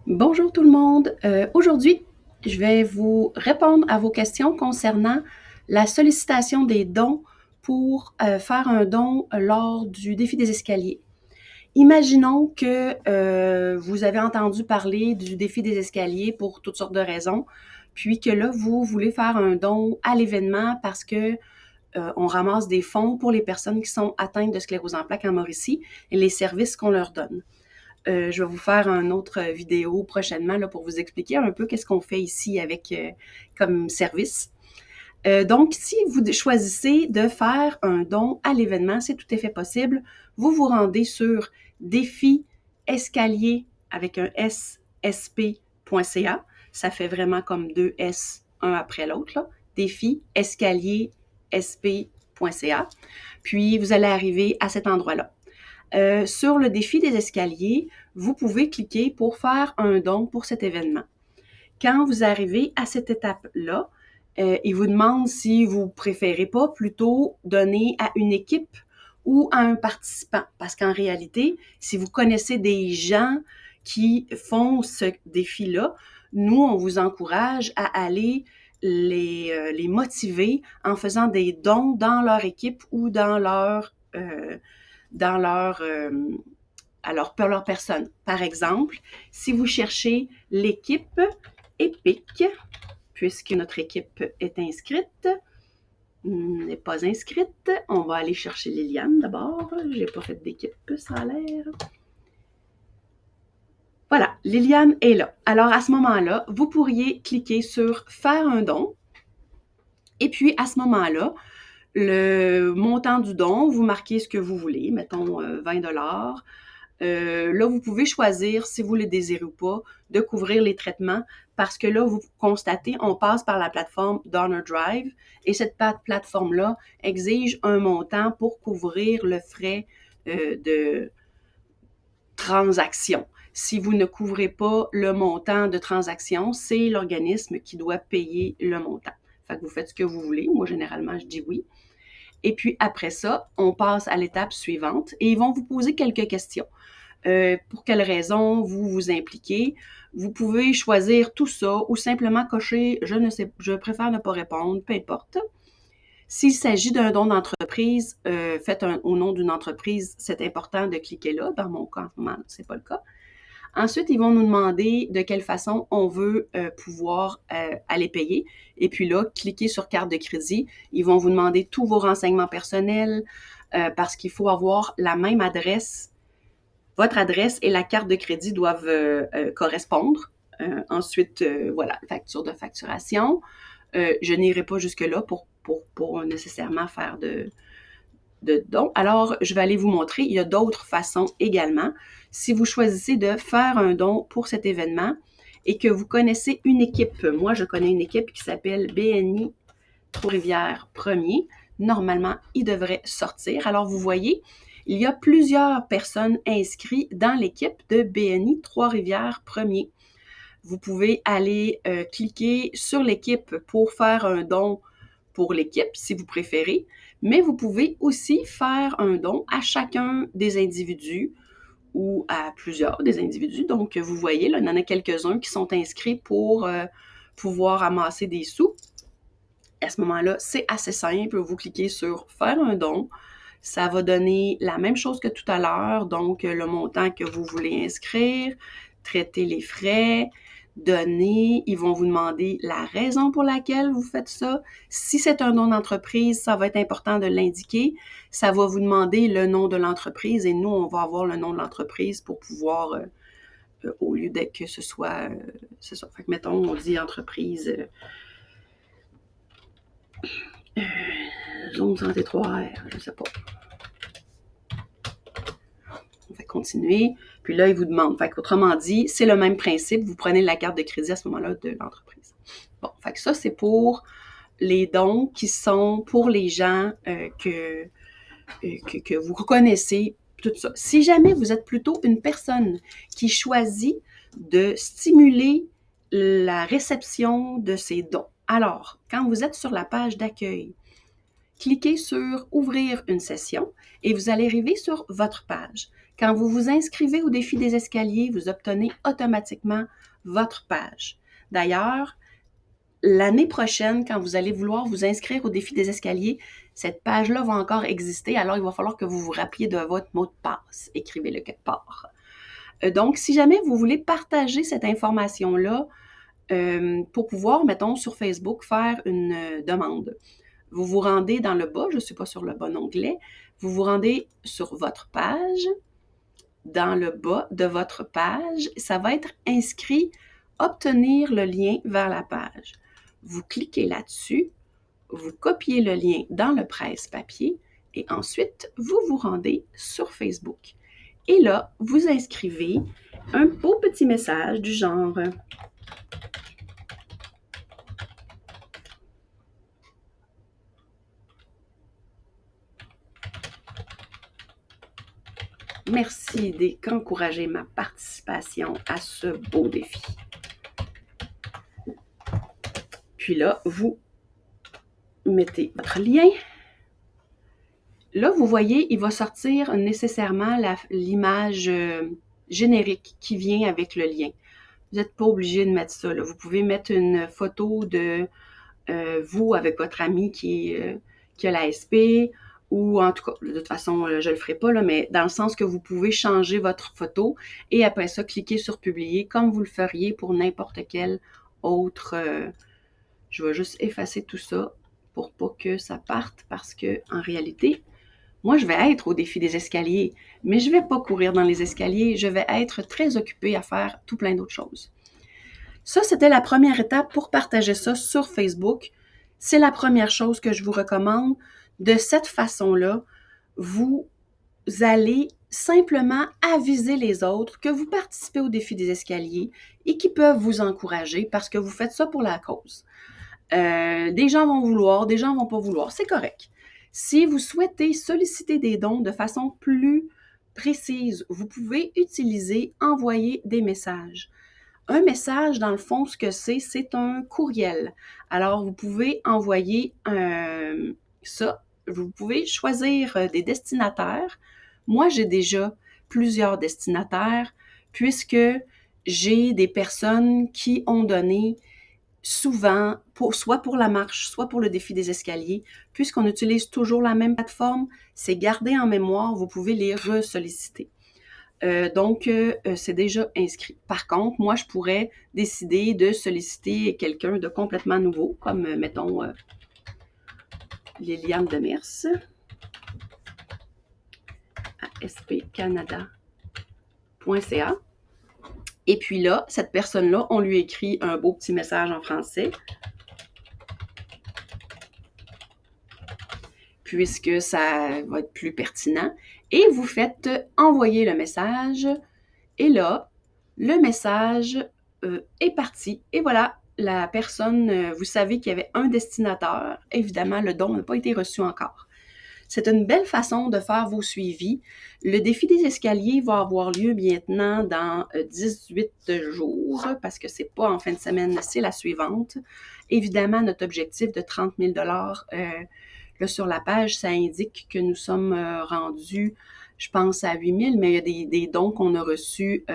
Bonjour tout le monde. Aujourd'hui, je vais vous répondre à vos questions concernant la sollicitation des dons pour faire un don lors du défi des escaliers. Imaginons que vous avez entendu parler du défi des escaliers pour toutes sortes de raisons, puis que là, vous voulez faire un don à l'événement parce que on ramasse des fonds pour les personnes qui sont atteintes de sclérose en plaques en Mauricie et les services qu'on leur donne. Je vais vous faire une autre vidéo prochainement là, pour vous expliquer un peu qu'est-ce qu'on fait ici avec comme service. Donc, si vous choisissez de faire un don à l'événement, c'est tout à fait possible. Vous vous rendez sur défi escalier avec un sp.ca. Ça fait vraiment comme deux S, un après l'autre, là. Défi escalier sp.ca. Puis, vous allez arriver à cet endroit-là. Sur le défi des escaliers, vous pouvez cliquer pour faire un don pour cet événement. Quand vous arrivez à cette étape-là, il vous demande si vous préférez pas plutôt donner à une équipe ou à un participant. Parce qu'en réalité, si vous connaissez des gens qui font ce défi-là, nous, on vous encourage à aller les motiver en faisant des dons dans leur équipe ou dans leur pour leur personne. Par exemple, si vous cherchez l'équipe EPIC, puisque notre équipe est inscrite, n'est pas inscrite, on va aller chercher Liliane d'abord. J'ai pas fait d'équipe, ça a l'air. Voilà, Liliane est là. Alors à ce moment-là, vous pourriez cliquer sur faire un don. Et puis à ce moment-là, le montant du don, vous marquez ce que vous voulez, mettons 20 $. Là, vous pouvez choisir, si vous le désirez ou pas, de couvrir les traitements parce que là, vous constatez, on passe par la plateforme Donor Drive et cette plateforme-là exige un montant pour couvrir le frais de transaction. Si vous ne couvrez pas le montant de transaction, c'est l'organisme qui doit payer le montant. Fait que vous faites ce que vous voulez. Moi, généralement, je dis oui. Et puis après ça, on passe à l'étape suivante et ils vont vous poser quelques questions. Pour quelles raisons vous vous impliquez. Vous pouvez choisir tout ça ou simplement cocher « je préfère ne pas répondre », peu importe. S'il s'agit d'un don d'entreprise, fait au nom d'une entreprise, c'est important de cliquer là. Dans mon cas, en ce moment, c'est pas le cas. Ensuite, ils vont nous demander de quelle façon on veut pouvoir aller payer. Et puis là, cliquez sur carte de crédit. Ils vont vous demander tous vos renseignements personnels parce qu'il faut avoir la même adresse. Votre adresse et la carte de crédit doivent correspondre. Ensuite, voilà, facture de facturation. Je n'irai pas jusque-là pour nécessairement faire de dons. Alors, je vais aller vous montrer. Il y a d'autres façons également. Si vous choisissez de faire un don pour cet événement et que vous connaissez une équipe, moi, je connais une équipe qui s'appelle BNI Trois-Rivières Premier. Normalement, il devrait sortir. Alors, vous voyez, il y a plusieurs personnes inscrites dans l'équipe de BNI Trois-Rivières Premier. Vous pouvez aller cliquer sur l'équipe pour faire un don pour l'équipe, si vous préférez, mais vous pouvez aussi faire un don à chacun des individus ou à plusieurs des individus. Donc, vous voyez, là, il y en a quelques-uns qui sont inscrits pour pouvoir amasser des sous. À ce moment-là, c'est assez simple. Vous cliquez sur « Faire un don ». Ça va donner la même chose que tout à l'heure, donc le montant que vous voulez inscrire, traiter les frais, donner. Ils vont vous demander la raison pour laquelle vous faites ça. Si c'est un don d'entreprise, ça va être important de l'indiquer. Ça va vous demander le nom de l'entreprise et nous, on va avoir le nom de l'entreprise pour pouvoir, au lieu d'être que ce soit, c'est ça. Fait que mettons, on dit entreprise zone santé 3R, je sais pas. On va continuer. Puis là, il vous demande. Fait qu'autrement dit, c'est le même principe. Vous prenez la carte de crédit à ce moment-là de l'entreprise. Bon, fait que ça, c'est pour les dons qui sont pour les gens que vous connaissez, tout ça. Si jamais vous êtes plutôt une personne qui choisit de stimuler la réception de ces dons, alors, quand vous êtes sur la page d'accueil, cliquez sur « Ouvrir une session » et vous allez arriver sur votre page. Quand vous vous inscrivez au défi des escaliers, vous obtenez automatiquement votre page. D'ailleurs, l'année prochaine, quand vous allez vouloir vous inscrire au défi des escaliers, cette page-là va encore exister, alors il va falloir que vous vous rappeliez de votre mot de passe. Écrivez-le quelque part. Donc, si jamais vous voulez partager cette information-là pour pouvoir, mettons, sur Facebook, faire une demande, vous vous rendez dans le bas, je ne suis pas sur le bon onglet, vous vous rendez sur votre page, dans le bas de votre page, ça va être inscrit « Obtenir le lien vers la page ». Vous cliquez là-dessus, vous copiez le lien dans le presse-papier et ensuite, vous vous rendez sur Facebook. Et là, vous inscrivez un beau petit message du genre « Merci d'encourager ma participation à ce beau défi. » Puis là, vous mettez votre lien. Là, vous voyez, il va sortir nécessairement l'image générique qui vient avec le lien. Vous n'êtes pas obligé de mettre ça, là. Vous pouvez mettre une photo de vous avec votre ami qui a la SP, ou en tout cas, de toute façon, je ne le ferai pas, là, mais dans le sens que vous pouvez changer votre photo et après ça, cliquer sur publier comme vous le feriez pour n'importe quel autre. Je vais juste effacer tout ça pour pas que ça parte parce que en réalité, moi, je vais être au défi des escaliers, mais je ne vais pas courir dans les escaliers, je vais être très occupée à faire tout plein d'autres choses. Ça, c'était la première étape pour partager ça sur Facebook. C'est la première chose que je vous recommande. De cette façon-là, vous allez simplement aviser les autres que vous participez au défi des escaliers et qui peuvent vous encourager parce que vous faites ça pour la cause. Des gens vont vouloir, des gens vont pas vouloir, c'est correct. Si vous souhaitez solliciter des dons de façon plus précise, vous pouvez utiliser envoyer des messages. Un message, dans le fond, ce que c'est un courriel. Alors, vous pouvez envoyer ça. Vous pouvez choisir des destinataires. Moi, j'ai déjà plusieurs destinataires puisque j'ai des personnes qui ont donné souvent, soit pour la marche, soit pour le défi des escaliers, puisqu'on utilise toujours la même plateforme, c'est gardé en mémoire, vous pouvez les ressolliciter. Donc, c'est déjà inscrit. Par contre, moi, je pourrais décider de solliciter quelqu'un de complètement nouveau, comme, mettons, Liliane Demers à spcanada.ca. Et puis là, cette personne-là, on lui écrit un beau petit message en français, puisque ça va être plus pertinent. Et vous faites envoyer le message. Et là, le message est parti. Et voilà, la personne, vous savez qu'il y avait un destinataire. Évidemment, le don n'a pas été reçu encore. C'est une belle façon de faire vos suivis. Le défi des escaliers va avoir lieu maintenant dans 18 jours, parce que c'est pas en fin de semaine, c'est la suivante. Évidemment, notre objectif de 30 000 là, sur la page, ça indique que nous sommes rendus, je pense, à 8 000, mais il y a des dons qu'on a reçus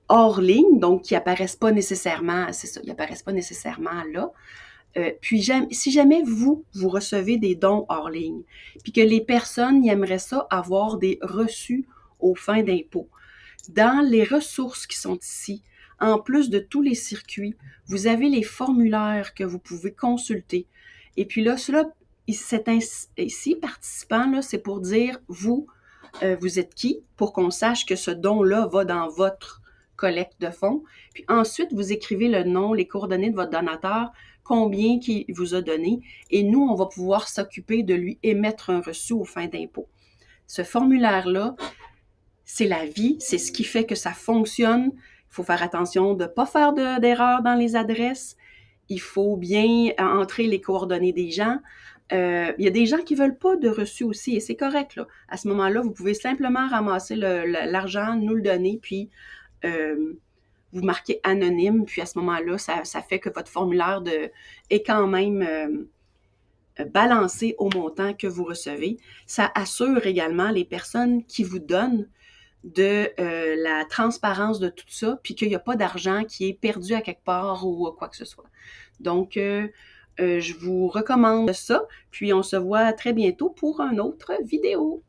hors ligne, donc qui apparaissent pas nécessairement, c'est ça, ils apparaissent pas nécessairement là. Puis si jamais vous recevez des dons hors ligne, puis que les personnes y aimeraient ça avoir des reçus aux fins d'impôt, dans les ressources qui sont ici, en plus de tous les circuits, vous avez les formulaires que vous pouvez consulter. Et puis là, cela, ici, participant, là, c'est pour dire, vous êtes qui, pour qu'on sache que ce don-là va dans votre collecte de fonds. Puis ensuite, vous écrivez le nom, les coordonnées de votre donateur, combien qu'il vous a donné, et nous, on va pouvoir s'occuper de lui émettre un reçu aux fins d'impôt. Ce formulaire-là, c'est la vie, c'est ce qui fait que ça fonctionne. Il faut faire attention de ne pas faire d'erreurs dans les adresses. Il faut bien entrer les coordonnées des gens. Il y a des gens qui ne veulent pas de reçu aussi, et c'est correct, là. À ce moment-là, vous pouvez simplement ramasser l'argent, nous le donner, puis vous marquez anonyme, puis à ce moment-là, ça fait que votre formulaire est quand même balancé au montant que vous recevez. Ça assure également les personnes qui vous donnent de la transparence de tout ça, puis qu'il n'y a pas d'argent qui est perdu à quelque part ou quoi que ce soit. Donc, je vous recommande ça, puis on se voit très bientôt pour une autre vidéo.